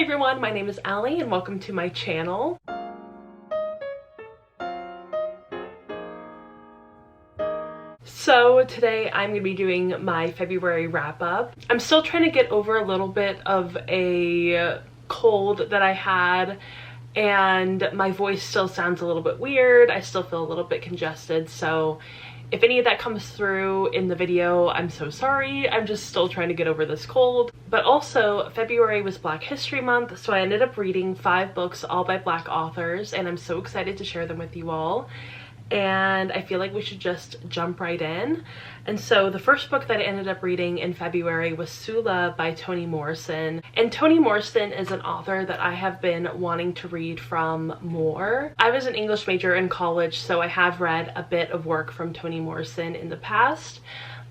everyone, my name is Allie and welcome to my channel. So today I'm going to be doing my February wrap up. I'm still trying to get over a little bit of a cold that I had, and my voice still sounds a little bit weird. I still feel a little bit congested, so if any of that comes through in the video, I'm so sorry. I'm just still trying to get over this cold. But also, February was Black History Month, so I ended up reading 5 books, all by Black authors, and I'm so excited to share them with you all. And I feel like we should just jump right in. And so the first book that I ended up reading in February was Sula by Toni Morrison. And Toni Morrison is an author that I have been wanting to read from more. I was an English major in college, so I have read a bit of work from Toni Morrison in the past,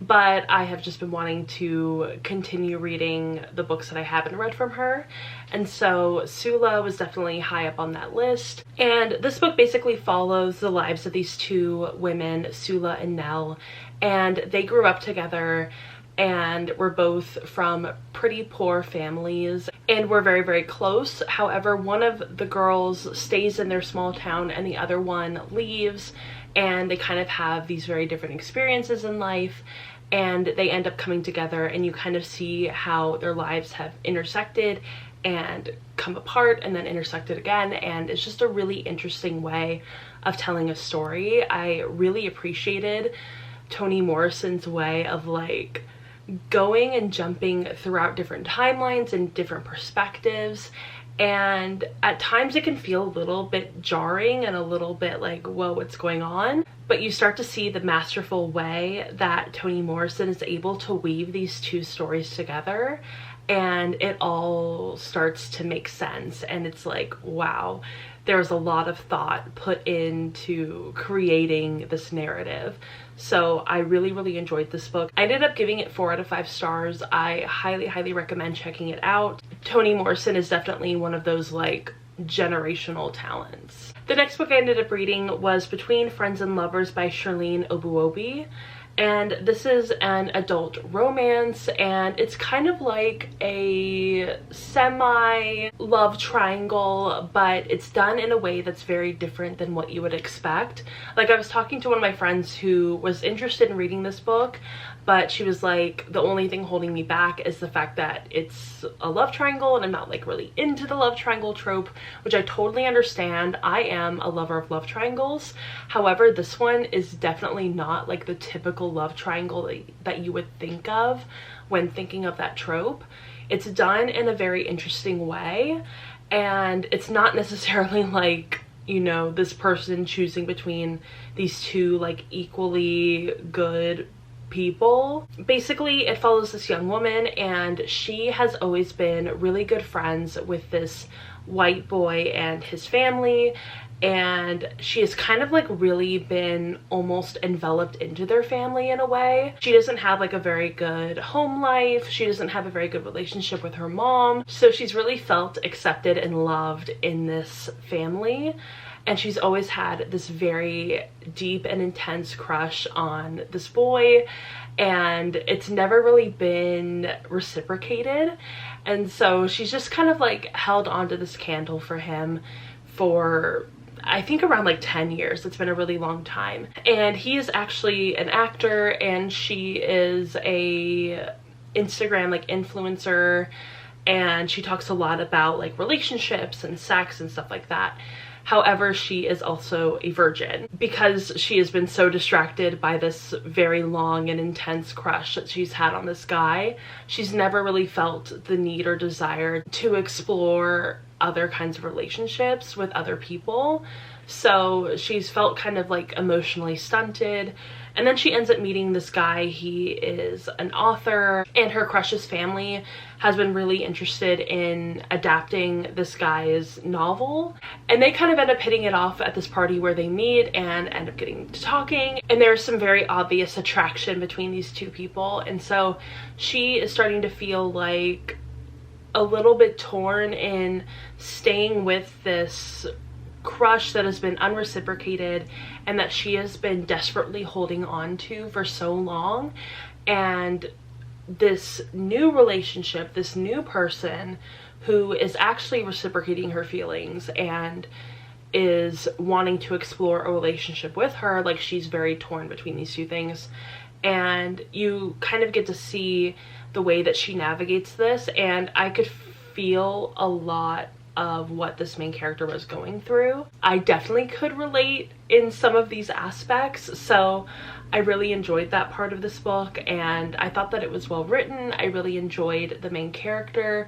but I have just been wanting to continue reading the books that I haven't read from her. And so Sula was definitely high up on that list. And this book basically follows the lives of these two women, Sula and Nell, and they grew up together and were both from pretty poor families and were very, very close. However, one of the girls stays in their small town and the other one leaves, and they kind of have these very different experiences in life, and they end up coming together, and you kind of see how their lives have intersected and come apart and then intersected again. And it's just a really interesting way of telling a story. I really appreciated Toni Morrison's way of like going and jumping throughout different timelines and different perspectives, and at times it can feel a little bit jarring and a little bit like, whoa, what's going on? But you start to see the masterful way that Toni Morrison is able to weave these two stories together, and it all starts to make sense. And it's like, wow, there's a lot of thought put into creating this narrative. So I really enjoyed this book. I ended up giving it 4 out of 5 stars. I highly recommend checking it out. Toni Morrison is definitely one of those like generational talents. The next book I ended up reading was Between Friends and Lovers by Shirlene Obuobi. And this is an adult romance, and it's kind of like a semi-love triangle, but it's done in a way that's very different than what you would expect. Like, I was talking to one of my friends who was interested in reading this book, but she was like, the only thing holding me back is the fact that it's a love triangle, and I'm not like really into the love triangle trope, which I totally understand. I am a lover of love triangles. However, this one is definitely not like the typical love triangle that you would think of when thinking of that trope. It's done in a very interesting way, and it's not necessarily like, you know, this person choosing between these two like equally good people. Basically, it follows this young woman, and she has always been really good friends with this white boy and his family, and she has kind of like really been almost enveloped into their family in a way. She doesn't have like a very good home life. She doesn't have a very good relationship with her mom, so she's really felt accepted and loved in this family. And she's always had this very deep and intense crush on this boy, and it's never really been reciprocated. And so she's just kind of like held onto this candle for him for, I think, around like 10 years. It's been a really long time. And he is actually an actor, and she is a Instagram like influencer, and she talks a lot about like relationships and sex and stuff like that. However, she is also a virgin because she has been so distracted by this very long and intense crush that she's had on this guy. She's never really felt the need or desire to explore other kinds of relationships with other people. So she's felt kind of like emotionally stunted. And then she ends up meeting this guy. He is an author, and her crush's family has been really interested in adapting this guy's novel. And they kind of end up hitting it off at this party where they meet and end up getting to talking. And there's some very obvious attraction between these two people. And so she is starting to feel like a little bit torn in staying with this crush that has been unreciprocated and that she has been desperately holding on to for so long. And this new relationship, this new person who is actually reciprocating her feelings and is wanting to explore a relationship with her. Like, she's very torn between these two things, and you kind of get to see the way that she navigates this, and I could feel a lot of what this main character was going through. I definitely could relate in some of these aspects, so I really enjoyed that part of this book, and I thought that it was well written. I really enjoyed the main character.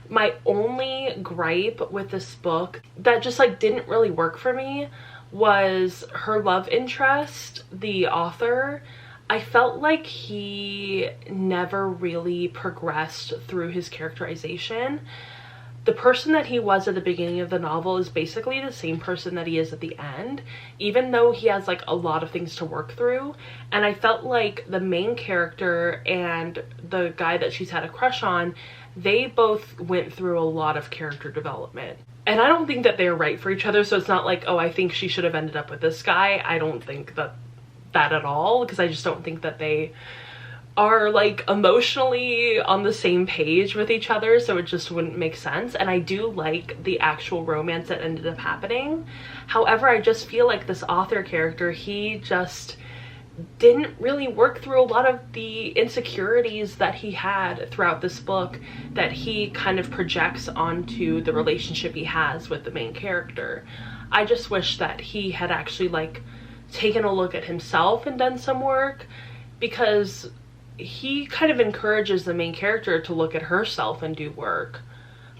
My only gripe with this book that just like didn't really work for me was her love interest, the author. I felt like he never really progressed through his characterization. The person that he was at the beginning of the novel is basically the same person that he is at the end, even though he has like a lot of things to work through. And I felt like the main character and the guy that she's had a crush on, they both went through a lot of character development. And I don't think that they're right for each other, so it's not like, oh, I think she should have ended up with this guy. I don't think that at all, because I just don't think that they are like emotionally on the same page with each other, so it just wouldn't make sense. And I do like the actual romance that ended up happening. However, I just feel like this author character, he just didn't really work through a lot of the insecurities that he had throughout this book that he kind of projects onto the relationship he has with the main character. I just wish that he had actually like taken a look at himself and done some work, because he kind of encourages the main character to look at herself and do work,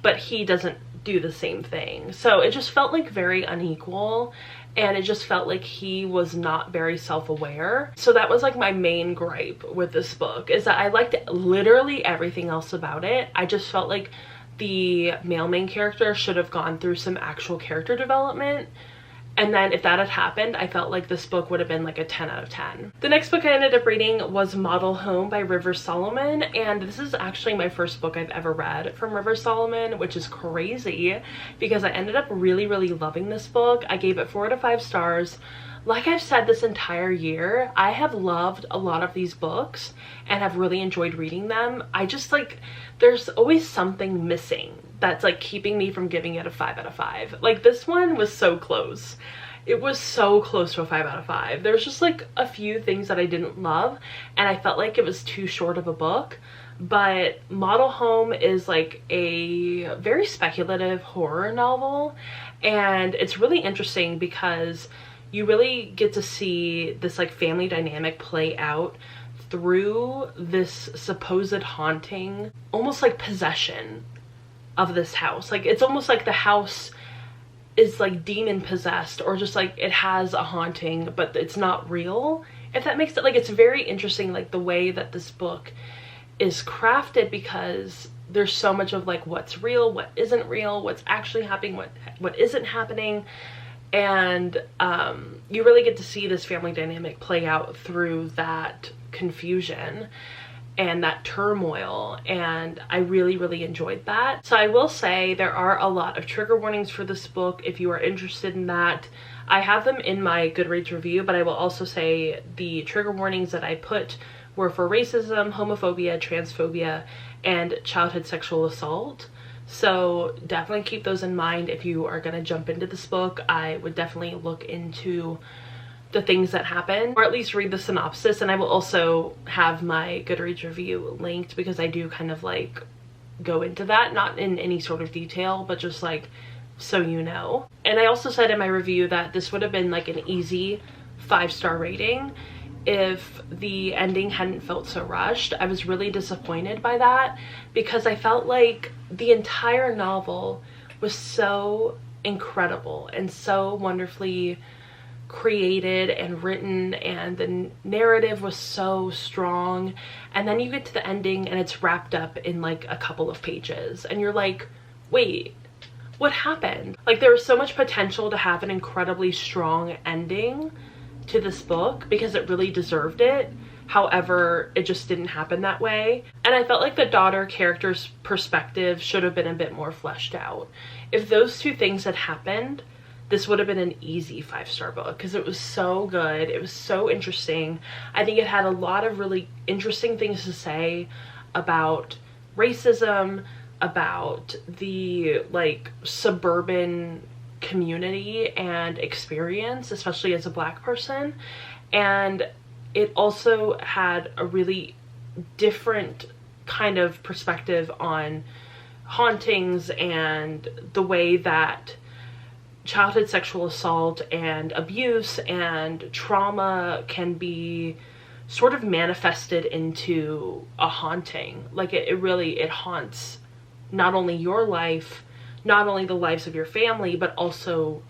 but he doesn't do the same thing. So it just felt like very unequal, and it just felt like he was not very self-aware. So that was like my main gripe with this book, is that I liked literally everything else about it. I just felt like the male main character should have gone through some actual character development. And then if that had happened, I felt like this book would have been like a 10 out of 10. The next book I ended up reading was Model Home by Rivers Solomon. And this is actually my first book I've ever read from Rivers Solomon, which is crazy because I ended up really, really loving this book. I gave it 4 out of 5 stars. Like I've said this entire year, I have loved a lot of these books and have really enjoyed reading them. I just like, there's always something missing that's like keeping me from giving it a 5 out of 5. Like, this one was so close. It was so close to a 5 out of 5. There's just like a few things that I didn't love, and I felt like it was too short of a book. But Model Home is like a very speculative horror novel, and it's really interesting because you really get to see this like family dynamic play out through this supposed haunting, almost like possession of this house. Like, it's almost like the house is like demon possessed, or just like it has a haunting, but it's not real, if that makes it. Like, it's very interesting, like the way that this book is crafted, because there's so much of like what's real, what isn't real, what's actually happening, what isn't happening. And you really get to see this family dynamic play out through that confusion and that turmoil, and I really, really enjoyed that. So I will say there are a lot of trigger warnings for this book if you are interested in that. I have them in my Goodreads review, but I will also say the trigger warnings that I put were for racism, homophobia, transphobia, and childhood sexual assault. So definitely keep those in mind if you are gonna jump into this book. I would definitely look into the things that happen, or at least read the synopsis. And I will also have my Goodreads review linked, because I do kind of like go into that, not in any sort of detail, but just like so you know. And I also said in my review that this would have been like an easy 5-star rating if the ending hadn't felt so rushed. I was really disappointed by that, because I felt like the entire novel was so incredible and so wonderfully created and written, and the narrative was so strong, and then you get to the ending and it's wrapped up in like a couple of pages, and you're like, wait, what happened? Like, there was so much potential to have an incredibly strong ending to this book, because it really deserved it. However, it just didn't happen that way. And I felt like the daughter character's perspective should have been a bit more fleshed out. If those two things had happened, this would have been an easy 5-star book, because it was so good. It was so interesting. I think it had a lot of really interesting things to say about racism, about the like suburban community and experience, especially as a Black person. And it also had a really different kind of perspective on hauntings and the way that childhood sexual assault and abuse and trauma can be sort of manifested into a haunting. Like it haunts not only your life, not only the lives of your family, but also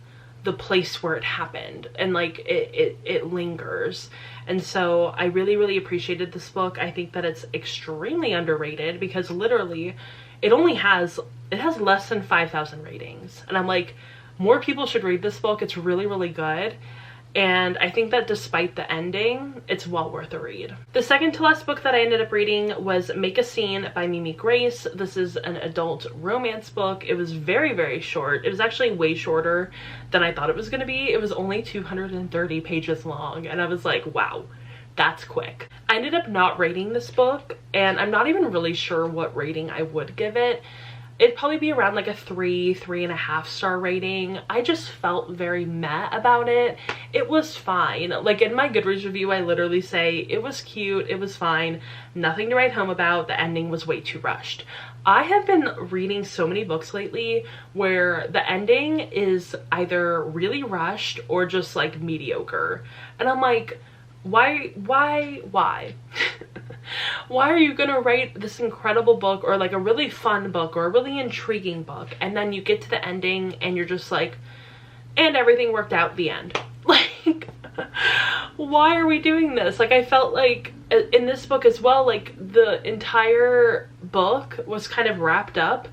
the place where it happened, and like it lingers. And so I really appreciated this book. I think that it's extremely underrated because literally it has less than 5,000 ratings, and I'm like, more people should read this book. It's really good. And I think that despite the ending, it's well worth a read. The second to last book that I ended up reading was Make a Scene by Mimi Grace. This is an adult romance book. It was very short. It was actually way shorter than I thought it was going to be. It was only 230 pages long, and I was like, wow, that's quick. I ended up not rating this book, and I'm not even really sure what rating I would give it. It'd probably be around like a 3.5 star rating. I just felt very meh about it. It was fine. Like in my Goodreads review, I literally say it was cute, it was fine, nothing to write home about, the ending was way too rushed. I have been reading so many books lately where the ending is either really rushed or just like mediocre. And I'm like, why? Why are you gonna write this incredible book or like a really fun book or a really intriguing book, and then you get to the ending and you're just like, and everything worked out, the end? Like, why are we doing this? Like, I felt like in this book as well, like the entire book was kind of wrapped up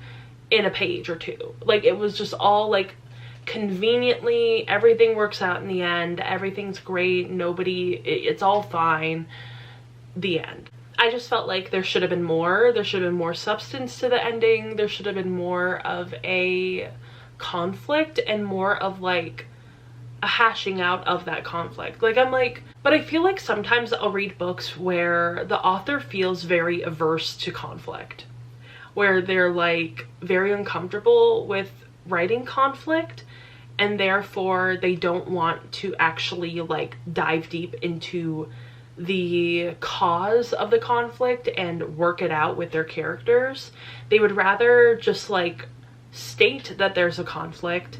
in a page or two. Like it was just all like conveniently, everything works out in the end, everything's great, it's all fine, the end. I just felt like there should have been more. There should have been more substance to the ending. There should have been more of a conflict and more of like a hashing out of that conflict. Like I'm like, but I feel like sometimes I'll read books where the author feels very averse to conflict, where they're like very uncomfortable with writing conflict, and therefore they don't want to actually like dive deep into the cause of the conflict and work it out with their characters. They would rather just like state that there's a conflict,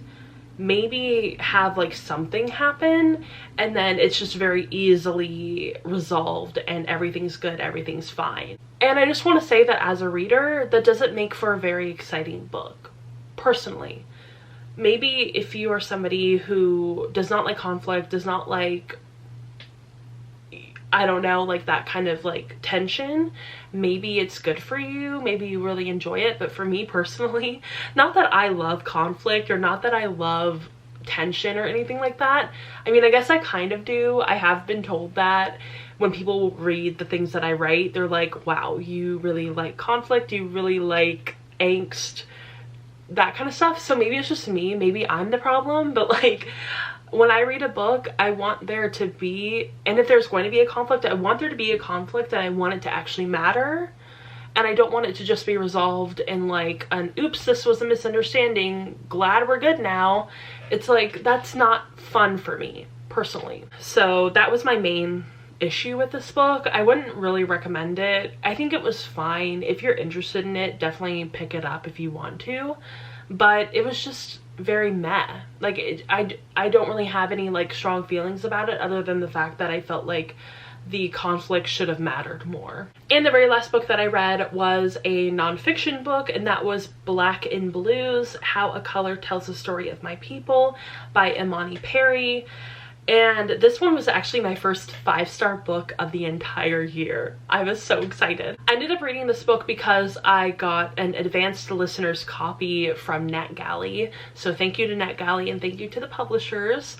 maybe have like something happen, and then it's just very easily resolved and everything's good, everything's fine. And I just want to say that as a reader, that doesn't make for a very exciting book, personally. Maybe if you are somebody who does not like conflict, does not like, I don't know, like that kind of like tension, maybe it's good for you, maybe you really enjoy it. But for me personally, not that I love conflict or not that I love tension or anything like that. I mean, I guess I kind of do. I have been told that when people read the things that I write, they're like, wow, you really like conflict, you really like angst, that kind of stuff. So maybe it's just me, maybe I'm the problem, but like when I read a book, I want there to be, and if there's going to be a conflict, I want there to be a conflict and I want it to actually matter. And I don't want it to just be resolved in like an, oops, this was a misunderstanding, glad we're good now. It's like, that's not fun for me personally. So that was my main issue with this book. I wouldn't really recommend it. I think it was fine. If you're interested in it, definitely pick it up if you want to. But it was just very meh. Like I don't really have any like strong feelings about it other than the fact that I felt like the conflict should have mattered more. And the very last book that I read was a nonfiction book, and that was Black in Blues: How a Color Tells the Story of My People by Imani Perry. And this one was actually my first 5-star book of the entire year. I was so excited. I ended up reading this book because I got an advanced listener's copy from NetGalley. So thank you to NetGalley and thank you to the publishers.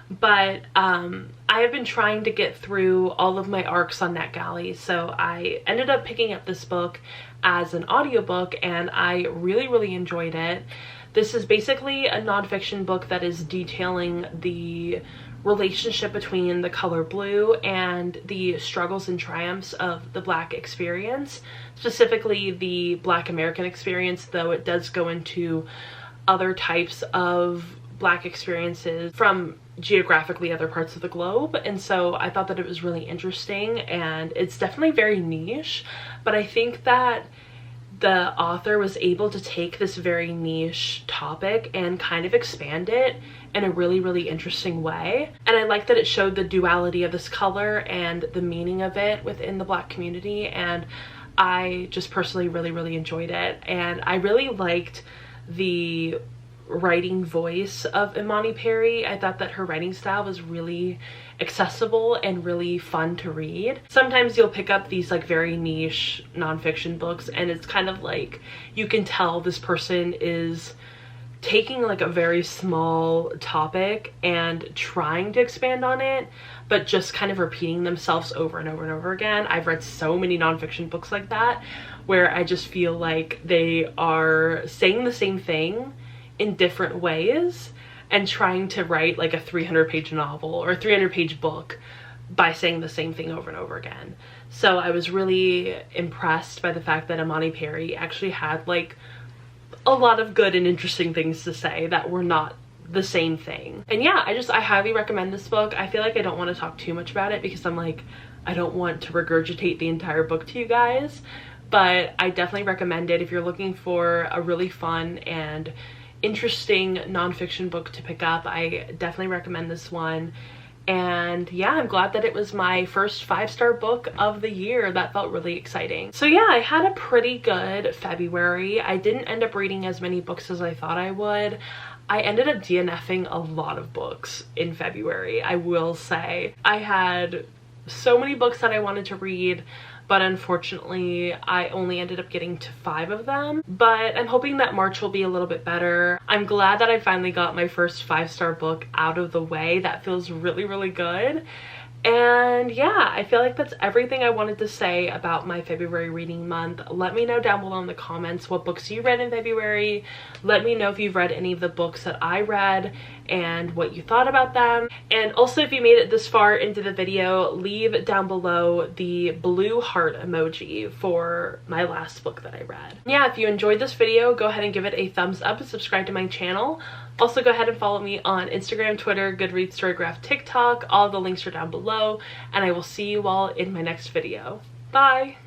But I have been trying to get through all of my arcs on NetGalley. So I ended up picking up this book as an audiobook and I really enjoyed it. This is basically a nonfiction book that is detailing the relationship between the color blue and the struggles and triumphs of the Black experience, specifically the Black American experience, though it does go into other types of Black experiences from geographically other parts of the globe. And so I thought that it was really interesting, and it's definitely very niche, but I think that the author was able to take this very niche topic and kind of expand it in a really, really interesting way. And I like that it showed the duality of this color and the meaning of it within the Black community, and I just personally really, really enjoyed it. And I really liked the writing voice of Imani Perry. I thought that her writing style was really accessible and really fun to read. Sometimes you'll pick up these like very niche nonfiction books and it's kind of like you can tell this person is taking like a very small topic and trying to expand on it, but just kind of repeating themselves over and over and over again. I've read so many nonfiction books like that where I just feel like they are saying the same thing in different ways and trying to write like a 300-page novel or a 300-page book by saying the same thing over and over again. So I was really impressed by the fact that Imani Perry actually had like a lot of good and interesting things to say that were not the same thing. And yeah, I highly recommend this book. I feel like I don't want to talk too much about it because I'm like, I don't want to regurgitate the entire book to you guys, but I definitely recommend it if you're looking for a really fun and interesting nonfiction book to pick up. I definitely recommend this one. And yeah, I'm glad that it was my first 5-star book of the year. That felt really exciting. So yeah, I had a pretty good February. I didn't end up reading as many books as I thought I would. I ended up DNFing a lot of books in February, I will say. I had so many books that I wanted to read, but unfortunately I only ended up getting to 5 of them. But I'm hoping that March will be a little bit better. I'm glad that I finally got my first 5-star book out of the way. That feels really, really good. And yeah, I feel like that's everything I wanted to say about my February reading month. Let me know down below in the comments what books you read in February. Let me know if you've read any of the books that I read and what you thought about them. And also, if you made it this far into the video, leave down below the blue heart emoji for my last book that I read. Yeah, if you enjoyed this video, go ahead and give it a thumbs up and subscribe to my channel. Also, go ahead and follow me on Instagram, Twitter, Goodreads, Storygraph, TikTok. All the links are down below, and I will see you all in my next video. Bye!